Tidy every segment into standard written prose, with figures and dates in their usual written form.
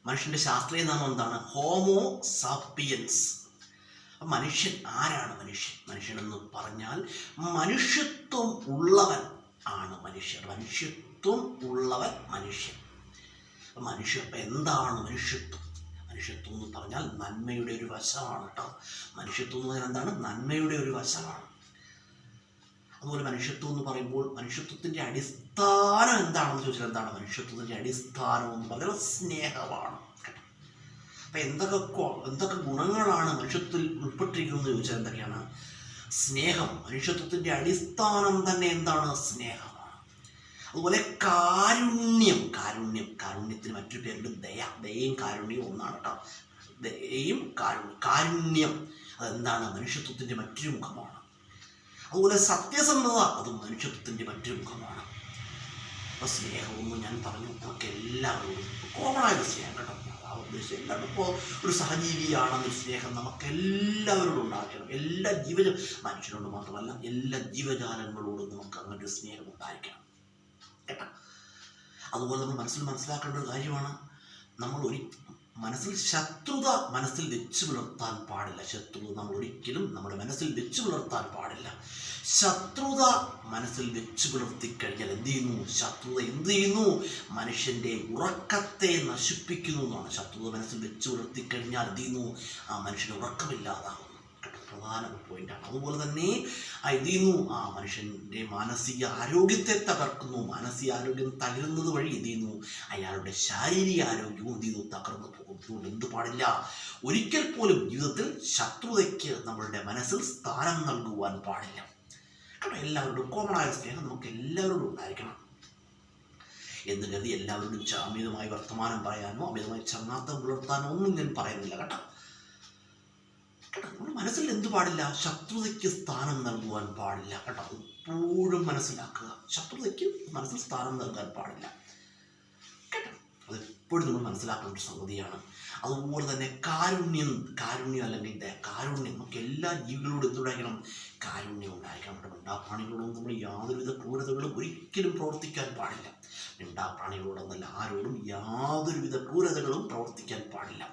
മനുഷ്യൻ്റെ ശാസ്ത്രീയ നാമം എന്താണ്? Homo sapiens. മനുഷ്യൻ ആരാണ്? മനുഷ്യനെന്ന് പറഞ്ഞാൽ മനുഷ്യത്വം ഉള്ളവൻ ആണ് മനുഷ്യൻ. മനുഷ്യത്വം എന്താണ് മനുഷ്യത്വം? മനുഷ്യത്വം എന്ന് പറഞ്ഞാൽ നന്മയുടെ ഒരു വശമാണ് കേട്ടോ. മനുഷ്യത്വം എന്ന് പറഞ്ഞാൽ എന്താണ്? നന്മയുടെ ഒരു വശമാണ്. അതുപോലെ മനുഷ്യത്വം എന്ന് പറയുമ്പോൾ മനുഷ്യത്വത്തിൻ്റെ അടിസ്ഥാനം എന്താണെന്ന് ചോദിച്ചാൽ എന്താണ്? മനുഷ്യത്വത്തിൻ്റെ അടിസ്ഥാനം എന്ന് പറഞ്ഞാൽ സ്നേഹമാണ്. അപ്പം എന്തൊക്കെ ഗുണങ്ങളാണ് മനുഷ്യത്വത്തിൽ ഉൾപ്പെട്ടിരിക്കുന്നത് ചോദിച്ചാൽ എന്തൊക്കെയാണ്? സ്നേഹം. മനുഷ്യത്വത്തിൻ്റെ അടിസ്ഥാനം തന്നെ എന്താണ്? സ്നേഹമാണ്. അതുപോലെ കാരുണ്യത്തിന് മറ്റൊരു പേരുണ്ട് ദയയും കാരുണ്യവും ഒന്നാണ് കേട്ടോ. ദയയും കാരുണ്യം അതെന്താണ്? മനുഷ്യത്വത്തിൻ്റെ മറ്റൊരു മുഖമാണ്. അതുപോലെ സത്യസന്ധത അതും മനുഷ്യത്വത്തിൻ്റെ മറ്റൊരു മുഖമാണ്. അപ്പോൾ സ്നേഹമൊന്നും ഞാൻ പറഞ്ഞു നമുക്ക് എല്ലാവരോടും കോമണായൊരു സ്നേഹം കേട്ടോ. ഉദ്ദേശിച്ചത് എല്ലാവരും ഇപ്പോൾ ഒരു സഹജീവിയാണെന്നൊരു സ്നേഹം നമുക്ക് എല്ലാവരോടും ഉണ്ടായിരിക്കണം. എല്ലാ മനുഷ്യരോട് മാത്രമല്ല എല്ലാ ജീവജാലങ്ങളോടും നമുക്ക് അങ്ങനെ ഒരു സ്നേഹം ഉണ്ടായിരിക്കണം കേട്ടോ. അതുപോലെ നമ്മൾ മനസ്സിലാക്കേണ്ട ഒരു കാര്യമാണ്, നമ്മൾ ശത്രുത മനസ്സിൽ വെച്ച് പുലർത്താൻ പാടില്ല. നമ്മൾ ഒരിക്കലും നമ്മുടെ മനസ്സിൽ വെച്ച് പുലർത്താൻ പാടില്ല. ശത്രുത മനസ്സിൽ വെച്ച് പുലർത്തിക്കഴിഞ്ഞാൽ ശത്രുത എന്ത് ചെയ്യുന്നു? മനുഷ്യൻ്റെ ഉറക്കത്തെ നശിപ്പിക്കുന്നു എന്നാണ്. ശത്രുത മനസ്സിൽ വെച്ച് പുലർത്തിക്കഴിഞ്ഞാൽ ആ മനുഷ്യന് ഉറക്കമില്ലാതാകുന്നു. പ്രധാന പോയിന്റാണ്. അതുപോലെ തന്നെ മനുഷ്യൻ്റെ മാനസിക ആരോഗ്യത്തെ തകർക്കുന്നു. മാനസികാരോഗ്യം തകരുന്നത് വഴി അയാളുടെ ശാരീരിക ആരോഗ്യവും തകർന്നു പോകും. അതുകൊണ്ട് എന്ത് പാടില്ല? ഒരിക്കൽ പോലും ജീവിതത്തിൽ ശത്രുതയ്ക്ക് നമ്മളുടെ മനസ്സിൽ സ്ഥാനം നൽകുവാൻ പാടില്ല. കാരണം എല്ലാവരോടും കോമണായ സ്നേഹം നമുക്ക് എല്ലാവരോടും ഉണ്ടായിരിക്കണം എന്ന് കരുതി എല്ലാവരോടും അമിതമായി വർത്തമാനം പറയാനോ അമിതമായി ചങ്ങാത്തം പുലർത്താനോ ഒന്നും ഞാൻ പറയുന്നില്ല കേട്ടോ. നമ്മുടെ മനസ്സിൽ എന്ത് പാടില്ല? ശത്രുതയ്ക്ക് സ്ഥാനം നൽകുവാൻ പാടില്ല കേട്ടോ. എപ്പോഴും മനസ്സിലാക്കുക, ശത്രുതയ്ക്ക് മനസ്സിൽ സ്ഥാനം നൽകാൻ പാടില്ല കേട്ടോ. അതെപ്പോഴും നമ്മൾ മനസ്സിലാക്കേണ്ട ഒരു സംഗതിയാണ്. അതുപോലെ തന്നെ കാരുണ്യം അല്ലെങ്കിൽ കാരുണ്യം നമുക്ക് എല്ലാ ജീവികളോടും എന്തുണ്ടായിരിക്കണം? കാരുണ്യം ഉണ്ടായിരിക്കണം. നമ്മുടെ മിണ്ടാപ്രാണികളോടൊന്നും നമ്മൾ യാതൊരുവിധ ക്രൂരതകളും ഒരിക്കലും പ്രവർത്തിക്കാൻ പാടില്ല. മിണ്ടാപ്രാണികളോടൊന്നല്ല ആരോടും യാതൊരുവിധ ക്രൂരതകളും പ്രവർത്തിക്കാൻ പാടില്ല.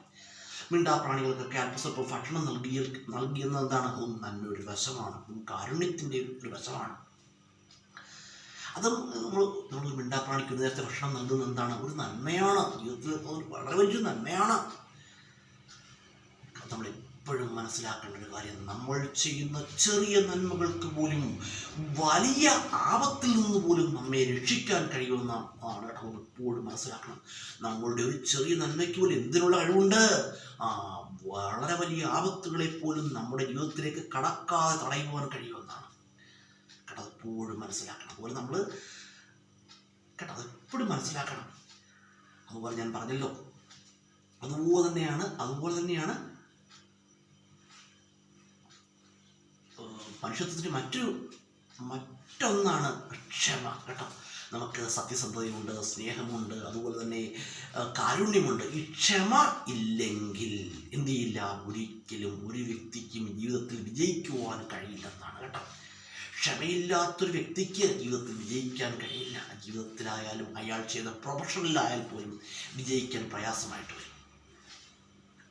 മിണ്ടാപ്രാണികൾക്കൊക്കെ അല്പസ്വല്പം ഭക്ഷണം നൽകിയെന്നത് എന്താണ്? അതും നന്മയുടെ വശമാണ്, കാരുണ്യത്തിൻ്റെ ഒരു വശമാണ്. അതും നമ്മൾ മിണ്ടാപ്രാണിക്ക് ഒരു നേരത്തെ ഭക്ഷണം നൽകുന്നത് എന്താണ്? ഒരു നന്മയാണ്. ജീവിതത്തിൽ വളരെ വലിയ നന്മയാണ്. നമ്മൾ എപ്പോഴും മനസ്സിലാക്കേണ്ട ഒരു കാര്യം, നമ്മൾ ചെയ്യുന്ന ചെറിയ നന്മകൾക്ക് പോലും വലിയ ആപത്തിൽ നിന്ന് പോലും നമ്മെ രക്ഷിക്കാൻ കഴിയുമെന്ന ആണ് നമ്മൾ എപ്പോഴും മനസ്സിലാക്കണം. നമ്മളുടെ ഒരു ചെറിയ നന്മയ്ക്ക് പോലും എന്തിനുള്ള കഴിവുണ്ട്? വളരെ വലിയ ആപത്തുകളെ പോലും നമ്മുടെ ജീവിതത്തിലേക്ക് കടക്കാതെ തടയുവാൻ കഴിയുമെന്നാണ് കേട്ടോ. അതെപ്പോഴും മനസ്സിലാക്കണം. അതുപോലെ നമ്മൾ കേട്ടോ അതെപ്പോഴും മനസ്സിലാക്കണം. അതുപോലെ ഞാൻ പറഞ്ഞല്ലോ, അതുപോലെ തന്നെയാണ് മനുഷ്യത്വത്തിന് മറ്റൊന്നാണ് ക്ഷമ കേട്ടോ. നമുക്ക് സത്യസന്ധതയുണ്ട്, സ്നേഹമുണ്ട്, അതുപോലെ തന്നെ കാരുണ്യമുണ്ട്. ഈ ക്ഷമ ഇല്ലെങ്കിൽ എന്ത് ചെയ്യില്ല? ഒരിക്കലും ഒരു വ്യക്തിക്കും ജീവിതത്തിൽ വിജയിക്കുവാൻ കഴിയില്ലെന്നാണ് കേട്ടോ. ക്ഷമയില്ലാത്തൊരു വ്യക്തിക്ക് ജീവിതത്തിൽ വിജയിക്കാൻ കഴിയില്ല. ജീവിതത്തിലായാലും അയാൾ ചെയ്ത പ്രൊഫഷണലായാൽ പോലും വിജയിക്കാൻ പ്രയാസമായിട്ട് വരും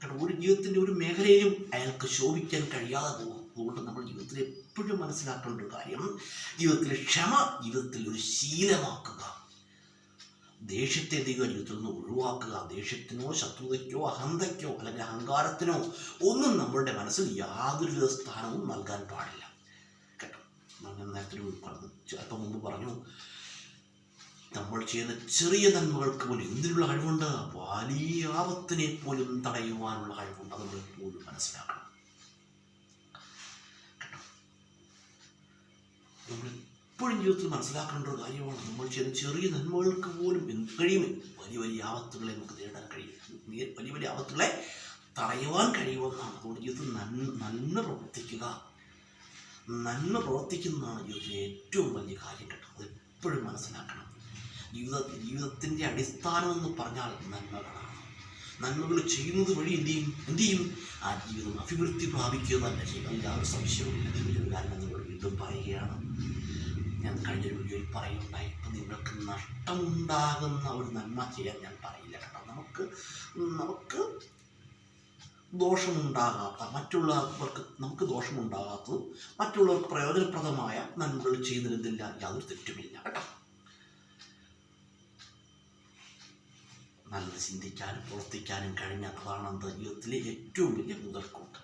കാരണം ഒരു ജീവിതത്തിൻ്റെ ഒരു മേഖലയിലും അയാൾക്ക് ശോഭിക്കാൻ കഴിയാതെ പോകും. അതുകൊണ്ട് നമ്മൾ ജീവിതത്തിൽ എപ്പോഴും മനസ്സിലാക്കേണ്ട ഒരു കാര്യം, ജീവിതത്തിലെ ക്ഷമ ജീവിതത്തിൽ ഒരു ശീലമാക്കുക. ദേഷ്യത്തെ ജീവിതത്തിൽ നിന്ന് ഒഴിവാക്കുക. ദേഷ്യത്തിനോ ശത്രുതയ്ക്കോ അഹന്തയ്ക്കോ അല്ലെങ്കിൽ അഹങ്കാരത്തിനോ ഒന്നും നമ്മളുടെ മനസ്സിൽ യാതൊരുവിധ സ്ഥാനവും നൽകാൻ പാടില്ല കേട്ടോ. ഞാൻ നേരത്തെ അല്പം മുമ്പ് പറഞ്ഞു, നമ്മൾ ചെയ്യുന്ന ചെറിയ നന്മകൾക്ക് പോലും എന്തിനുള്ള കഴിവുണ്ട്? വലിയ ആപത്തിനെ പോലും തടയുവാനുള്ള കഴിവുണ്ട്. അത് നമ്മൾ എപ്പോഴും മനസ്സിലാക്കണം കേട്ടോ. നമ്മൾ എപ്പോഴും ജീവിതത്തിൽ മനസ്സിലാക്കേണ്ട ഒരു കാര്യമാണ്, നമ്മൾ ചെയ്യുന്ന ചെറിയ നന്മകൾക്ക് പോലും എന്ത് കഴിയും? വലിയ വലിയ ആപത്തുകളെ നമുക്ക് നേടാൻ കഴിയും, വലിയ വലിയ ആപത്തുകളെ തടയുവാൻ കഴിയുമെന്നാണ്. അതുകൊണ്ട് ജീവിതത്തിൽ നന്മ പ്രവർത്തിക്കുന്നതാണ് ജീവിതത്തിലെ ഏറ്റവും വലിയ കാര്യം കേട്ടോ. അത് എപ്പോഴും മനസ്സിലാക്കണം. ജീവിതത്തിൻ്റെ അടിസ്ഥാനം എന്ന് പറഞ്ഞാൽ നന്മകളാണ്. നന്മകൾ ചെയ്യുന്നത് വഴി എന്ത് ചെയ്യും? ആ ജീവിതം അഭിവൃദ്ധി പ്രാപിക്കുക തന്നെ ചെയ്യും. യാതൊരു സംശയവും ഇല്ല. കാരണം നിങ്ങൾ വീണ്ടും പറയുകയാണ്, ഞാൻ കഴിഞ്ഞൊരു വീഡിയോയിൽ പറയുണ്ടായി, ഇപ്പം നിങ്ങൾക്ക് നഷ്ടമുണ്ടാകുന്ന ഒരു നന്മ ചെയ്യാൻ ഞാൻ പറയില്ല കേട്ടോ. നമുക്ക് ദോഷമുണ്ടാകാത്ത, മറ്റുള്ളവർക്ക് നമുക്ക് ദോഷമുണ്ടാകാത്തതും മറ്റുള്ളവർക്ക് പ്രയോജനപ്രദമായ നന്മകൾ ചെയ്യുന്നതിൽ യാതൊരു തെറ്റുമില്ല കേട്ടോ. നല്ലത് ചിന്തിക്കാനും പ്രവർത്തിക്കാനും കഴിഞ്ഞാൽ അതാണ് ജീവിതത്തിലെ ഏറ്റവും വലിയ മുതൽക്കൂട്ട്.